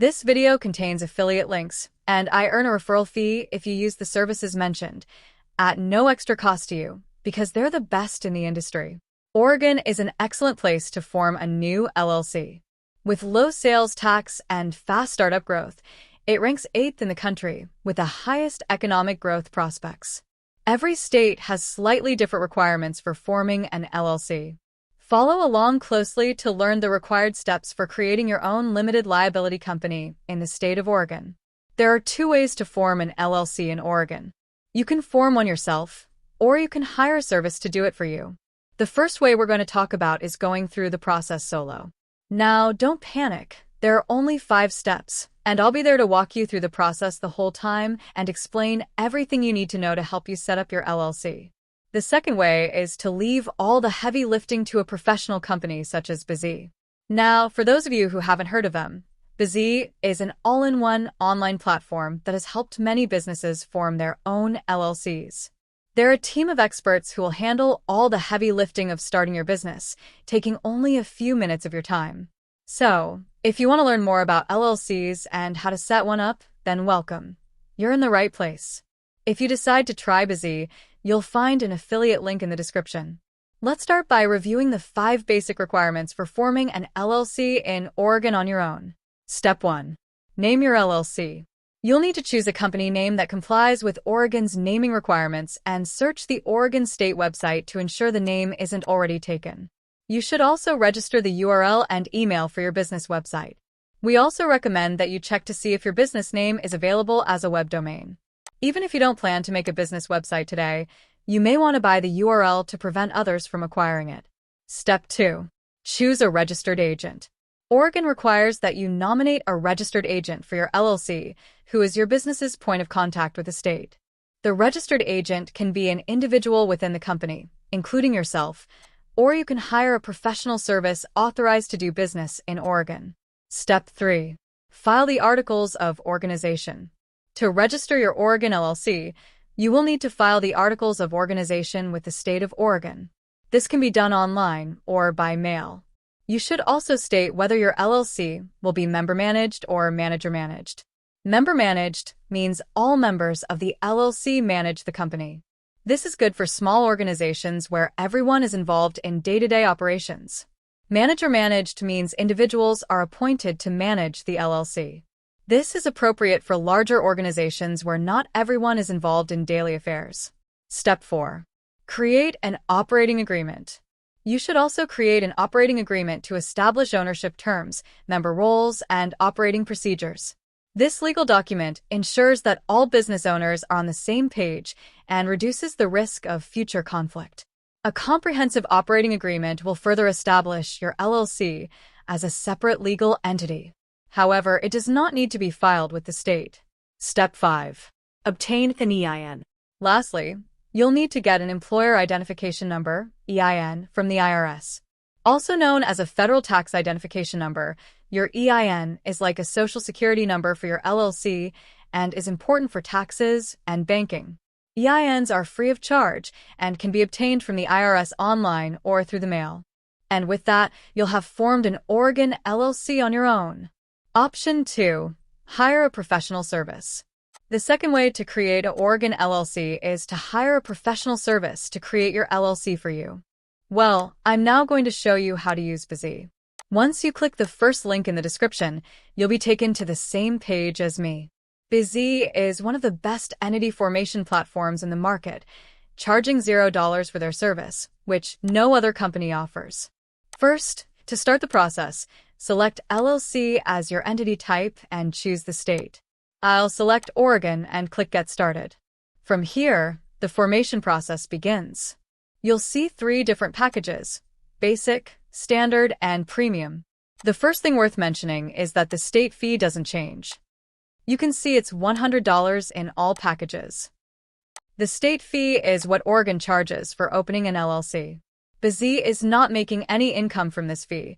This video contains affiliate links, and I earn a referral fee if you use the services mentioned, at no extra cost to you, because they're the best in the industry. Oregon is an excellent place to form a new LLC. With low sales tax and fast startup growth, it ranks 8th in the country with the highest economic growth prospects. Every state has slightly different requirements for forming an LLC. Follow along closely to learn the required steps for creating your own limited liability company in the state of Oregon. There are 2 ways to form an LLC in Oregon. You can form one yourself, or you can hire a service to do it for you. The first way we're going to talk about is going through the process solo. Now, don't panic. There are only 5 steps, and I'll be there to walk you through the process the whole time and explain everything you need to know to help you set up your LLC. The second way is to leave all the heavy lifting to a professional company such as Bizee. Now, for those of you who haven't heard of them, Bizee is an all-in-one online platform that has helped many businesses form their own LLCs. They're a team of experts who will handle all the heavy lifting of starting your business, taking only a few minutes of your time. So, if you want to learn more about LLCs and how to set one up, then welcome. You're in the right place. If you decide to try Bizee, you'll find an affiliate link in the description. Let's start by reviewing the 5 basic requirements for forming an LLC in Oregon on your own. Step 1. Name your LLC. You'll need to choose a company name that complies with Oregon's naming requirements and search the Oregon State website to ensure the name isn't already taken. You should also register the URL and email for your business website. We also recommend that you check to see if your business name is available as a web domain. Even if you don't plan to make a business website today, you may want to buy the URL to prevent others from acquiring it. Step 2. Choose a registered agent. Oregon requires that you nominate a registered agent for your LLC, who is your business's point of contact with the state. The registered agent can be an individual within the company, including yourself, or you can hire a professional service authorized to do business in Oregon. Step 3. File the Articles of Organization. To register your Oregon LLC, you will need to file the Articles of Organization with the state of Oregon. This can be done online or by mail. You should also state whether your LLC will be member-managed or manager-managed. Member-managed means all members of the LLC manage the company. This is good for small organizations where everyone is involved in day-to-day operations. Manager-managed means individuals are appointed to manage the LLC. This is appropriate for larger organizations where not everyone is involved in daily affairs. Step 4. Create an operating agreement. You should also create an operating agreement to establish ownership terms, member roles, and operating procedures. This legal document ensures that all business owners are on the same page and reduces the risk of future conflict. A comprehensive operating agreement will further establish your LLC as a separate legal entity. However, it does not need to be filed with the state. Step 5. Obtain an EIN. Lastly, you'll need to get an Employer Identification Number, EIN, from the IRS. Also known as a Federal Tax Identification Number, your EIN is like a Social Security number for your LLC and is important for taxes and banking. EINs are free of charge and can be obtained from the IRS online or through the mail. And with that, you'll have formed an Oregon LLC on your own. Option 2. Hire a professional service. The second way to create an Oregon LLC is to hire a professional service to create your LLC for you. Well, I'm now going to show you how to use Bizee. Once you click the first link in the description, you'll be taken to the same page as me. Bizee is one of the best entity formation platforms in the market, charging $0 for their service, which no other company offers. First, to start the process, select LLC as your entity type and choose the state. I'll select Oregon and click Get Started. From here, the formation process begins. You'll see 3 different packages: Basic, Standard, and Premium. The first thing worth mentioning is that the state fee doesn't change. You can see it's $100 in all packages. The state fee is what Oregon charges for opening an LLC. Bizee is not making any income from this fee.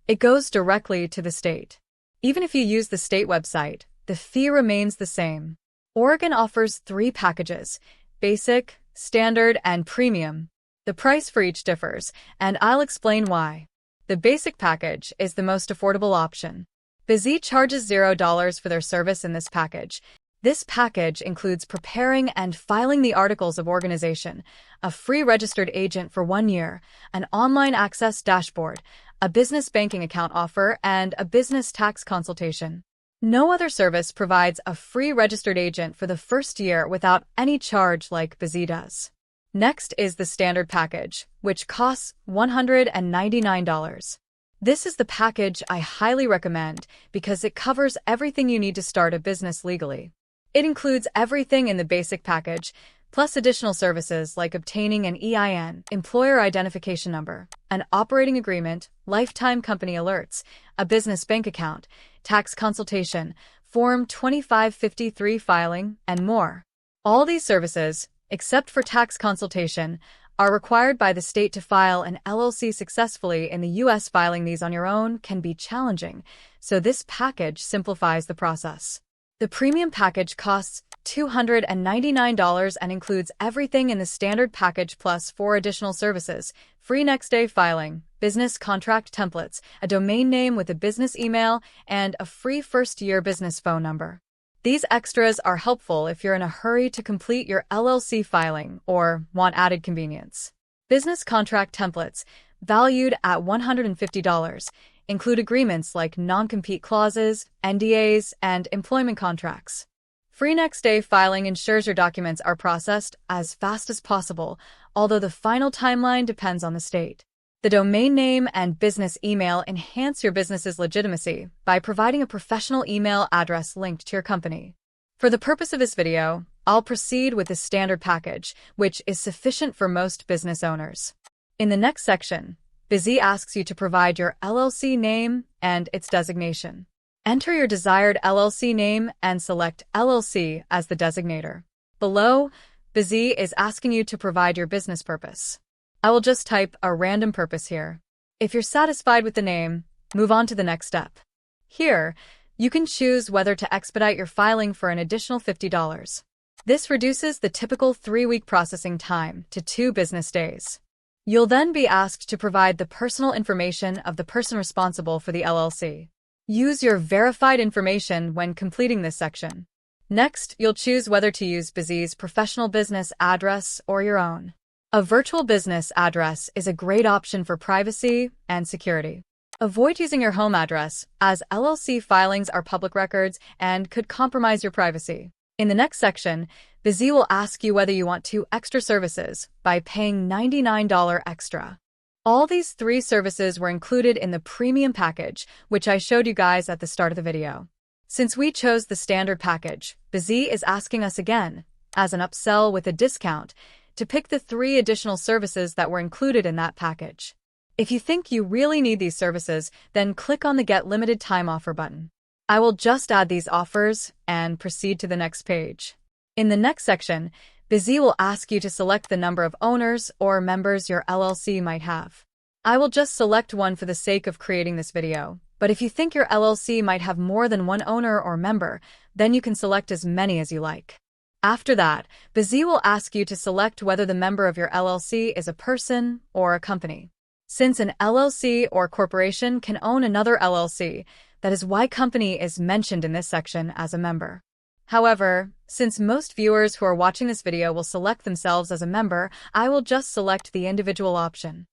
It goes directly to the state. Even if you use the state website, the fee remains the same. Oregon offers 3 packages: Basic, Standard, and Premium. The price for each differs, and I'll explain why. The Basic package is the most affordable option. Bizee charges $0 for their service in this package. This package includes preparing and filing the articles of organization, a free registered agent for 1 year, an online access dashboard, a business banking account offer, and a business tax consultation. No other service provides a free registered agent for the first year without any charge like Bizee does. Next is the standard package, which costs $199. This is the package I highly recommend because it covers everything you need to start a business legally. It includes everything in the basic package, plus additional services like obtaining an EIN, employer identification number, an operating agreement, lifetime company alerts, a business bank account, tax consultation, Form 2553 filing, and more. All these services, except for tax consultation, are required by the state to file an LLC successfully in the U.S. Filing these on your own can be challenging, so this package simplifies the process. The premium package costs $299 and includes everything in the standard package plus 4 additional services: free next-day filing, business contract templates, a domain name with a business email, and a free first-year business phone number. These extras are helpful if you're in a hurry to complete your LLC filing or want added convenience. Business contract templates, valued at $150, include agreements like non-compete clauses, NDAs, and employment contracts. Free next-day filing ensures your documents are processed as fast as possible, although the final timeline depends on the state. The domain name and business email enhance your business's legitimacy by providing a professional email address linked to your company. For the purpose of this video, I'll proceed with the standard package, which is sufficient for most business owners. In the next section, Bizee asks you to provide your LLC name and its designation. Enter your desired LLC name and select LLC as the designator. Below, Bizee is asking you to provide your business purpose. I will just type a random purpose here. If you're satisfied with the name, move on to the next step. Here, you can choose whether to expedite your filing for an additional $50. This reduces the typical 3-week processing time to 2 business days. You'll then be asked to provide the personal information of the person responsible for the LLC. Use your verified information when completing this section. Next, you'll choose whether to use Bizee's professional business address or your own. A virtual business address is a great option for privacy and security. Avoid using your home address, as LLC filings are public records and could compromise your privacy. In the next section, Bizee will ask you whether you want 2 extra services by paying $99 extra. All these 3 services were included in the premium package, which I showed you guys at the start of the video. Since we chose the standard package, Bizee is asking us again, as an upsell with a discount, to pick the 3 additional services that were included in that package. If you think you really need these services, then click on the Get Limited Time Offer button. I will just add these offers and proceed to the next page. In the next section, Bizee will ask you to select the number of owners or members your LLC might have. I will just select one for the sake of creating this video, but if you think your LLC might have more than 1 owner or member, then you can select as many as you like. After that, Bizee will ask you to select whether the member of your LLC is a person or a company. Since an LLC or corporation can own another LLC, that is why company is mentioned in this section as a member. However, since most viewers who are watching this video will select themselves as a member, I will just select the individual option.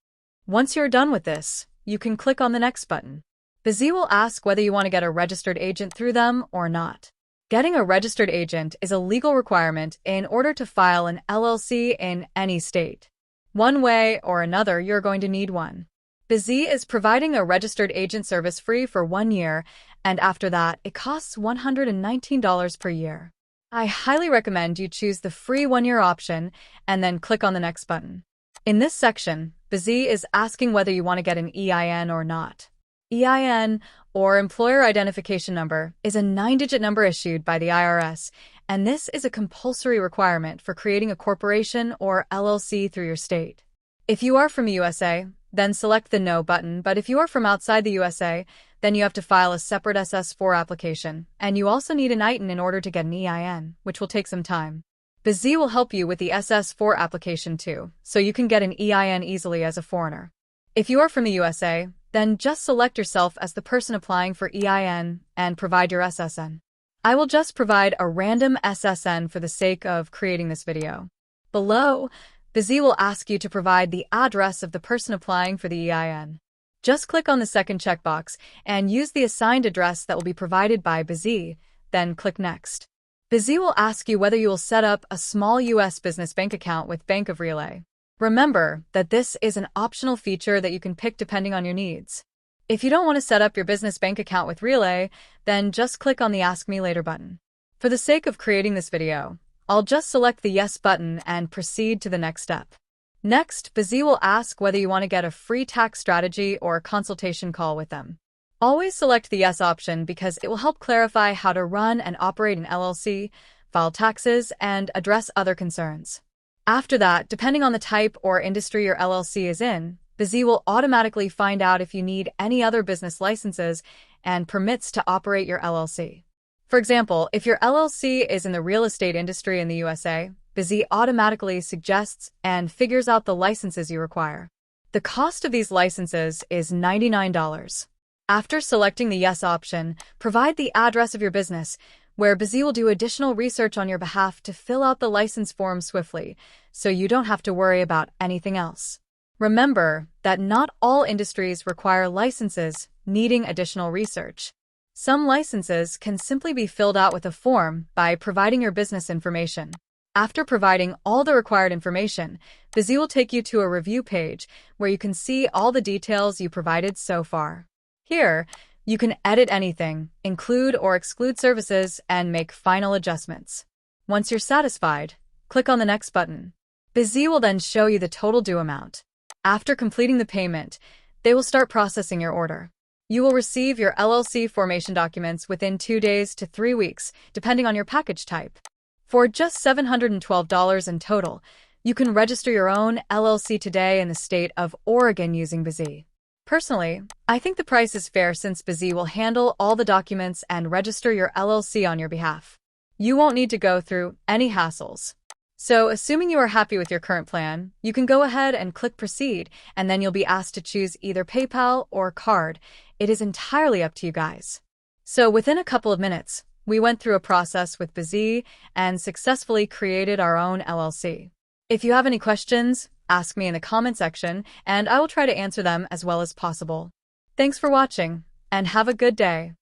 Once you're done with this, you can click on the next button. Bizee will ask whether you want to get a registered agent through them or not. Getting a registered agent is a legal requirement in order to file an LLC in any state. One way or another, you're going to need one. Bizee is providing a registered agent service free for 1 year, and after that, it costs $119 per year. I highly recommend you choose the free 1-year option and then click on the next button. In this section, Bizee is asking whether you want to get an EIN or not. EIN, or Employer Identification Number, is a 9-digit number issued by the IRS, and this is a compulsory requirement for creating a corporation or LLC through your state. If you are from the USA, then select the No button, but if you are from outside the USA, then you have to file a separate SS4 application, and you also need an ITIN in order to get an EIN, which will take some time. Bizee will help you with the SS4 application too, so you can get an EIN easily as a foreigner. If you are from the USA, then just select yourself as the person applying for EIN and provide your SSN. I will just provide a random SSN for the sake of creating this video. Below, Bizee will ask you to provide the address of the person applying for the EIN. Just click on the second checkbox and use the assigned address that will be provided by Bizee, then click Next. Bizee will ask you whether you will set up a small U.S. business bank account with Bank of Relay. Remember that this is an optional feature that you can pick depending on your needs. If you don't want to set up your business bank account with Relay, then just click on the Ask Me Later button. For the sake of creating this video, I'll just select the Yes button and proceed to the next step. Next, Bizee will ask whether you want to get a free tax strategy or consultation call with them. Always select the Yes option because it will help clarify how to run and operate an LLC, file taxes, and address other concerns. After that, depending on the type or industry your LLC is in, Bizee will automatically find out if you need any other business licenses and permits to operate your LLC. For example, if your LLC is in the real estate industry in the USA, Bizee automatically suggests and figures out the licenses you require. The cost of these licenses is $99. After selecting the Yes option, provide the address of your business, where Bizee will do additional research on your behalf to fill out the license form swiftly, so you don't have to worry about anything else. Remember that not all industries require licenses needing additional research. Some licenses can simply be filled out with a form by providing your business information. After providing all the required information, Bizee will take you to a review page where you can see all the details you provided so far. Here, you can edit anything, include or exclude services, and make final adjustments. Once you're satisfied, click on the Next button. Bizee will then show you the total due amount. After completing the payment, they will start processing your order. You will receive your LLC formation documents within 2 days to 3 weeks, depending on your package type. For just $712 in total, you can register your own LLC today in the state of Oregon using Bizee. Personally, I think the price is fair since Bizee will handle all the documents and register your LLC on your behalf. You won't need to go through any hassles. So, assuming you are happy with your current plan, you can go ahead and click Proceed, and then you'll be asked to choose either PayPal or card. It is entirely up to you guys. So, within a couple of minutes, we went through a process with Bizee and successfully created our own LLC. If you have any questions, ask me in the comment section, and I will try to answer them as well as possible. Thanks for watching, and have a good day.